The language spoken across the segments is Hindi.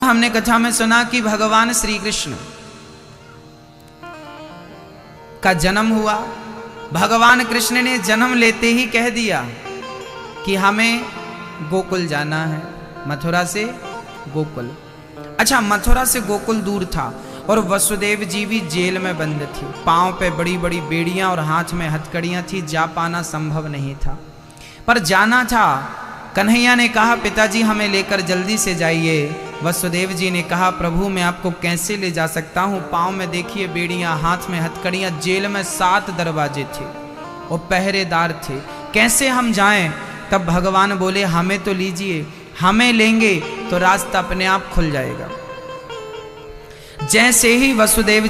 हमने कथा में सुना कि भगवान श्री कृष्ण का जन्म हुआ। भगवान कृष्ण ने जन्म लेते ही कह दिया कि हमें गोकुल जाना है, मथुरा से गोकुल। अच्छा, मथुरा से गोकुल दूर था और वसुदेव जी भी जेल में बंद थी। पांव पे बड़ी बड़ी बेड़ियां और हाथ में हथकड़ियां थी, जा पाना संभव नहीं था, पर जाना था। कन्हैया ने कहा, पिताजी हमें लेकर जल्दी से जाइए। वसुदेव जी ने कहा, प्रभु मैं आपको कैसे ले जा सकता हूँ, पाँव में देखिए बेड़ियाँ, हाथ में हथकड़ियाँ, जेल में 7 दरवाजे थे और पहरेदार थे, कैसे हम जाएं। तब भगवान बोले, हमें तो लीजिए, हमें लेंगे तो रास्ता अपने आप खुल जाएगा। जैसे ही वसुदेव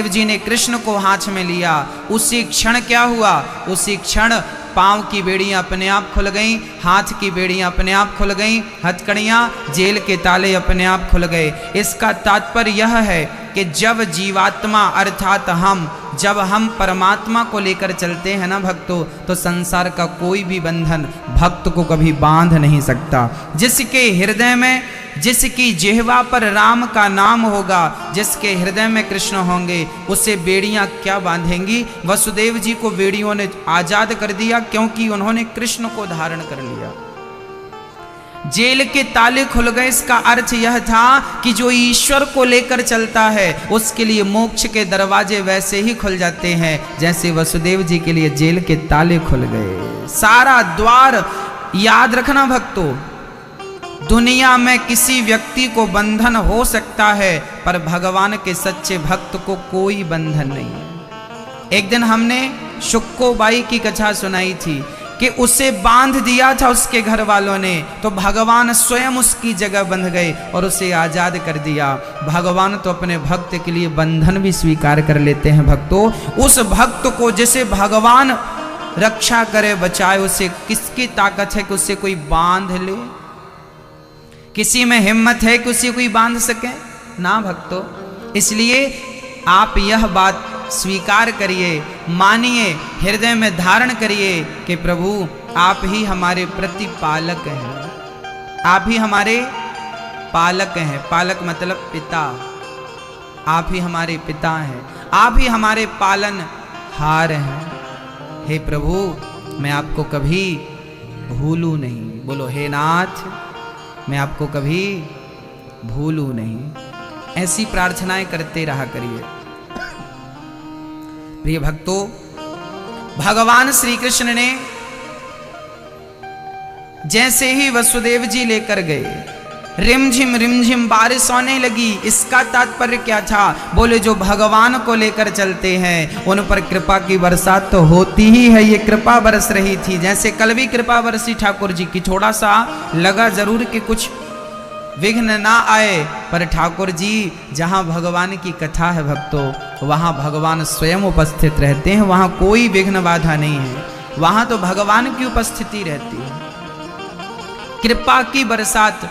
जी ने कृष्ण को हाथ में लिया, उसी क्षण क्या हुआ, उसी क्षण पांव की बेड़ियां अपने आप खुल गईं, हाथ की बेड़ियां अपने आप खुल गईं, हथकड़ियां, जेल के ताले अपने आप खुल गए। इसका तात्पर्य यह है कि जब जीवात्मा अर्थात जब हम परमात्मा को लेकर चलते हैं ना भक्तों, तो संसार का कोई भी बंधन भक्त को कभी बांध नहीं सकता। जिसके हृदय में, जिसकी जिह्वा पर राम का नाम होगा, जिसके हृदय में कृष्ण होंगे, उसे बेड़ियां क्या बांधेंगी। वसुदेव जी को बेड़ियों ने आजाद कर दिया क्योंकि उन्होंने कृष्ण को धारण कर लिया। जेल के ताले खुल गए। इसका अर्थ यह था कि जो ईश्वर को लेकर चलता है उसके लिए मोक्ष के दरवाजे वैसे ही खुल जाते हैं जैसे वसुदेव जी के लिए जेल के ताले खुल गए। सारा द्वार, याद रखना भक्तों, दुनिया में किसी व्यक्ति को बंधन हो सकता है पर भगवान के सच्चे भक्त को कोई बंधन नहीं है। एक दिन हमने शुक्कोबाई की कथा सुनाई थी कि उसे बांध दिया था उसके घर वालों ने, तो भगवान स्वयं उसकी जगह बंध गए और उसे आजाद कर दिया। भगवान तो अपने भक्त के लिए बंधन भी स्वीकार कर लेते हैं भक्तों। उस भक्त को जिसे भगवान रक्षा करे, बचाए, उसे किसकी ताकत है कि उसे कोई बांध ले? किसी में हिम्मत है कि उसे कोई बांध सके? ना भक्तों। इसलिए आप यह बात स्वीकार करिए, मानिए, हृदय में धारण करिए कि प्रभु आप ही हमारे प्रतिपालक हैं, आप ही हमारे पालक हैं। पालक मतलब पिता। आप ही हमारे पिता हैं, आप ही हमारे पालन हार हैं। हे प्रभु मैं आपको कभी भूलूं नहीं। बोलो, हे नाथ मैं आपको कभी भूलूं नहीं। ऐसी प्रार्थनाएं करते रहा करिए। प्रिय भक्तों, भगवान श्री कृष्ण ने जैसे ही वसुदेव जी लेकर गए, रिमझिम बारिश होने लगी। इसका तात्पर्य क्या था? बोले, जो भगवान को लेकर चलते हैं उन पर कृपा की बरसात तो होती ही है। ये कृपा बरस रही थी, जैसे कल भी कृपा बरसी ठाकुर जी की। थोड़ा सा लगा जरूर कि कुछ विघ्न ना आए, पर ठाकुर जी जहाँ भगवान की कथा है भक्तों, वहाँ भगवान स्वयं उपस्थित रहते हैं, वहाँ कोई विघ्न बाधा नहीं है, वहाँ तो भगवान की उपस्थिति रहती है। कृपा की बरसात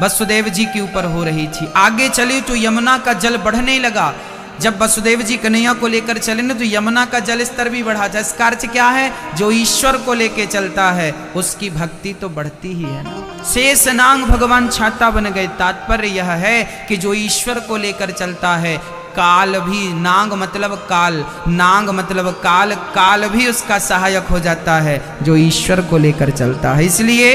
वसुदेव जी के ऊपर हो रही थी। आगे चले तो यमुना का जल बढ़ने लगा। जब वसुदेव जी कन्हैया को लेकर चले ना, तो यमुना का जल स्तर भी बढ़ा था। इसका अर्थ क्या है? जो ईश्वर को लेकर चलता है उसकी भक्ति तो बढ़ती ही है ना। शेष नांग भगवान छाता बन गए। तात्पर्य यह है कि जो ईश्वर को लेकर चलता है, काल भी, नांग मतलब काल, नांग मतलब काल, काल भी उसका सहायक हो जाता है जो ईश्वर को लेकर चलता है। इसलिए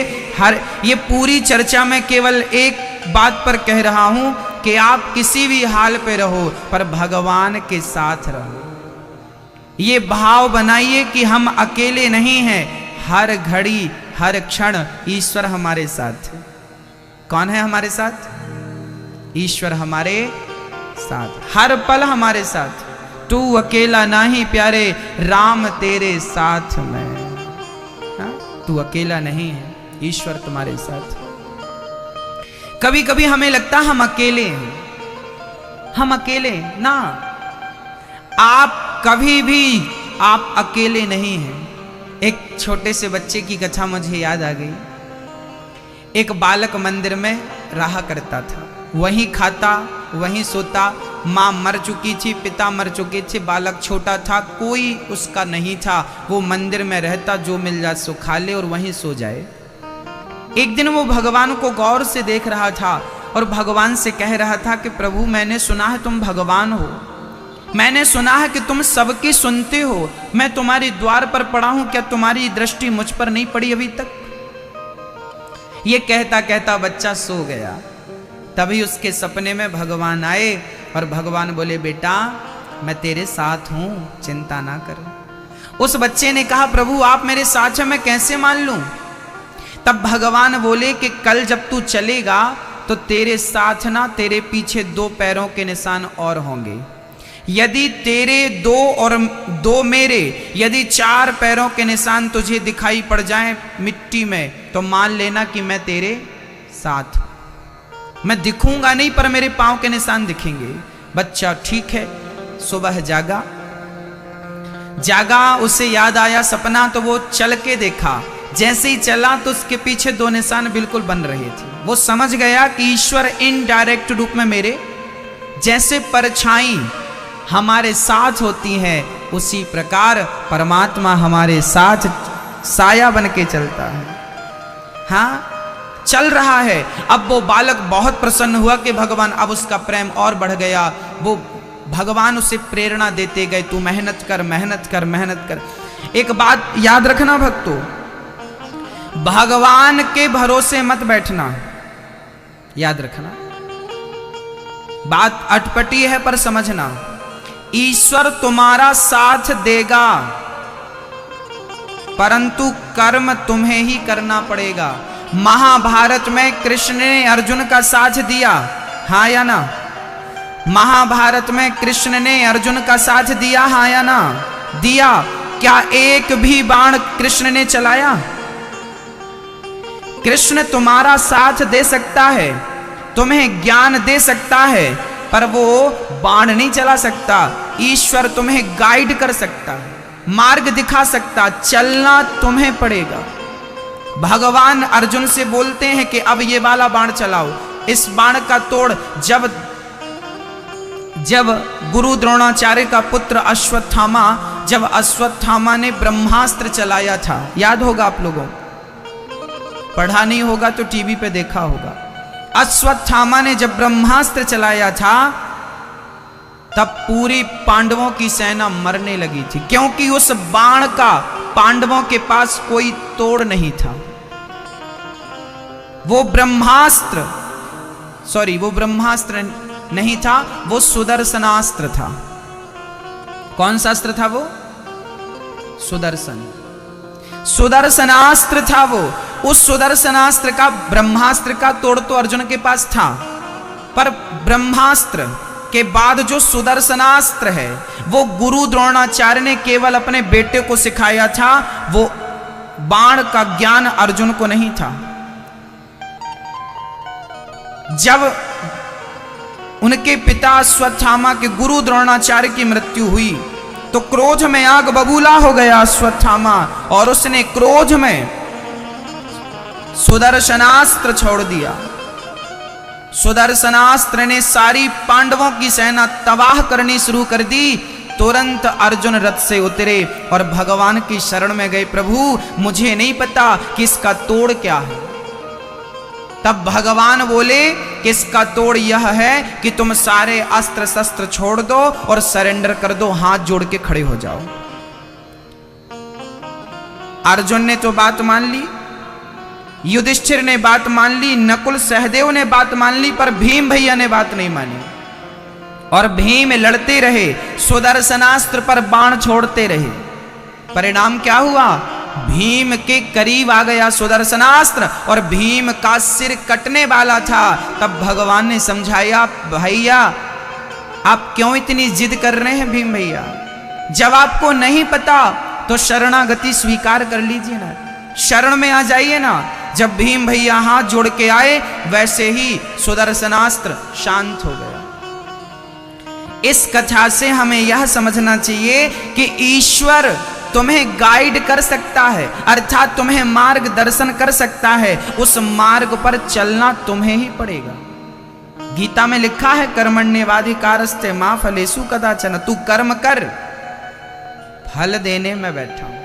ये पूरी चर्चा में केवल एक बात पर कह रहा हूं कि आप किसी भी हाल पे रहो पर भगवान के साथ रहो। ये भाव बनाइए कि हम अकेले नहीं हैं, हर घड़ी हर क्षण ईश्वर हमारे साथ है। कौन है हमारे साथ? ईश्वर हमारे साथ, हर पल हमारे साथ। तू अकेला नहीं प्यारे, राम तेरे साथ में। तू अकेला नहीं है, ईश्वर तुम्हारे साथ। कभी कभी हमें लगता हम अकेले हैं, हम अकेले ना। आप कभी भी आप अकेले नहीं हैं। एक छोटे से बच्चे की कथा मुझे याद आ गई। एक बालक मंदिर में रहा करता था, वहीं खाता वहीं सोता। माँ मर चुकी थी, पिता मर चुके थे, बालक छोटा था, कोई उसका नहीं था। वो मंदिर में रहता, जो मिल जाए सो खा ले और वहीं सो जाए। एक दिन वो भगवान को गौर से देख रहा था और भगवान से कह रहा था कि प्रभु मैंने सुना है तुम भगवान हो, मैंने सुना है कि तुम सबकी सुनते हो, मैं तुम्हारे द्वार पर पड़ा हूं, क्या तुम्हारी दृष्टि मुझ पर नहीं पड़ी अभी तक? ये कहता कहता बच्चा सो गया। तभी उसके सपने में भगवान आए और भगवान बोले बेटा मैं तेरे साथ हूं, चिंता ना कर। उस बच्चे ने कहा प्रभु आप मेरे साथ हैं, मैं कैसे मान लूं? तब भगवान बोले कि कल जब तू चलेगा तो तेरे साथ ना तेरे पीछे 2 पैरों के निशान और होंगे। यदि तेरे 2 और 2 मेरे, यदि 4 पैरों के निशान तुझे दिखाई पड़ जाएं मिट्टी में तो मान लेना कि मैं तेरे साथ हूं। मैं दिखूंगा नहीं पर मेरे पांव के निशान दिखेंगे। बच्चा ठीक है, सुबह जागा, उसे याद आया सपना, तो वो चल के देखा। जैसे ही चला तो उसके पीछे 2 निशान बिल्कुल बन रहे थे। वो समझ गया कि ईश्वर इनडायरेक्ट रूप में मेरे जैसे परछाई हमारे साथ होती है, उसी प्रकार परमात्मा हमारे साथ साया बन के चलता है। हाँ, चल रहा है। अब वो बालक बहुत प्रसन्न हुआ कि भगवान, अब उसका प्रेम और बढ़ गया। वो भगवान उसे प्रेरणा देते गए, तू मेहनत कर, मेहनत कर, मेहनत कर। एक बात याद रखना भक्तों, भगवान के भरोसे मत बैठना, याद रखना। बात अटपटी है पर समझना, ईश्वर तुम्हारा साथ देगा परंतु कर्म तुम्हें ही करना पड़ेगा। महाभारत में कृष्ण ने अर्जुन का साथ दिया, हाँ या ना? महाभारत में कृष्ण ने अर्जुन का साथ दिया, हाँ या ना? दिया। क्या एक भी बाण कृष्ण ने चलाया? कृष्ण तुम्हारा साथ दे सकता है, तुम्हें ज्ञान दे सकता है, पर वो बाण नहीं चला सकता। ईश्वर तुम्हें गाइड कर सकता है, मार्ग दिखा सकता, चलना तुम्हें पड़ेगा। भगवान अर्जुन से बोलते हैं कि अब ये वाला बाण चलाओ, इस बाण का तोड़। जब गुरु द्रोणाचार्य का पुत्र अश्वत्थामा, जब अश्वत्थामा ने ब्रह्मास्त्र चलाया था, याद होगा आप लोगों, पढ़ा नहीं होगा तो टीवी पे देखा होगा। अश्वत्थामा ने जब ब्रह्मास्त्र चलाया था तब पूरी पांडवों की सेना मरने लगी थी, क्योंकि उस बाण का पांडवों के पास कोई तोड़ नहीं था। वो ब्रह्मास्त्र नहीं था, वो सुदर्शनास्त्र था। कौन सा अस्त्र था वो? सुदर्शनास्त्र था वो। उस सुदर्शनास्त्र का, ब्रह्मास्त्र का तोड़ तो अर्जुन के पास था, पर ब्रह्मास्त्र के बाद जो सुदर्शनास्त्र है वो गुरु द्रोणाचार्य ने केवल अपने बेटे को सिखाया था। वो बाण का ज्ञान अर्जुन को नहीं था। जब उनके पिता अश्वत्थामा के गुरु द्रोणाचार्य की मृत्यु हुई तो क्रोध में आग बबूला हो गया अश्वत्थामा, और उसने क्रोध में सुदर्शनास्त्र छोड़ दिया। सुदर्शनास्त्र ने सारी पांडवों की सेना तबाह करनी शुरू कर दी। तुरंत अर्जुन रथ से उतरे और भगवान की शरण में गए, प्रभु मुझे नहीं पता कि इसका तोड़ क्या है। तब भगवान बोले कि इसका तोड़ यह है कि तुम सारे अस्त्र शस्त्र छोड़ दो और सरेंडर कर दो, हाथ जोड़ के खड़े हो जाओ। अर्जुन ने तो बात मान ली, युधिष्ठिर ने बात मान ली, नकुल सहदेव ने बात मान ली, पर भीम भैया ने बात नहीं मानी। और भीम लड़ते रहे, सुदर्शनास्त्र पर बाण छोड़ते रहे। परिणाम क्या हुआ? भीम के करीब आ गया सुदर्शनास्त्र और भीम का सिर कटने वाला था। तब भगवान ने समझाया, भैया आप क्यों इतनी जिद कर रहे हैं भीम भैया? जब आपको नहीं पता तो शरणागति स्वीकार कर लीजिए ना, शरण में आ जाइए ना। जब भीम भैया हाथ जोड़ के आए वैसे ही सुदर्शनास्त्र शांत हो गया। इस कथा से हमें यह समझना चाहिए कि ईश्वर तुम्हें गाइड कर सकता है, अर्थात तुम्हें मार्गदर्शन कर सकता है। उस मार्ग पर चलना तुम्हें ही पड़ेगा। गीता में लिखा है, कर्मण्येवाधिकारस्ते मा फलेषु कदाचन। तू कर्म कर, फल देने में बैठा हूं।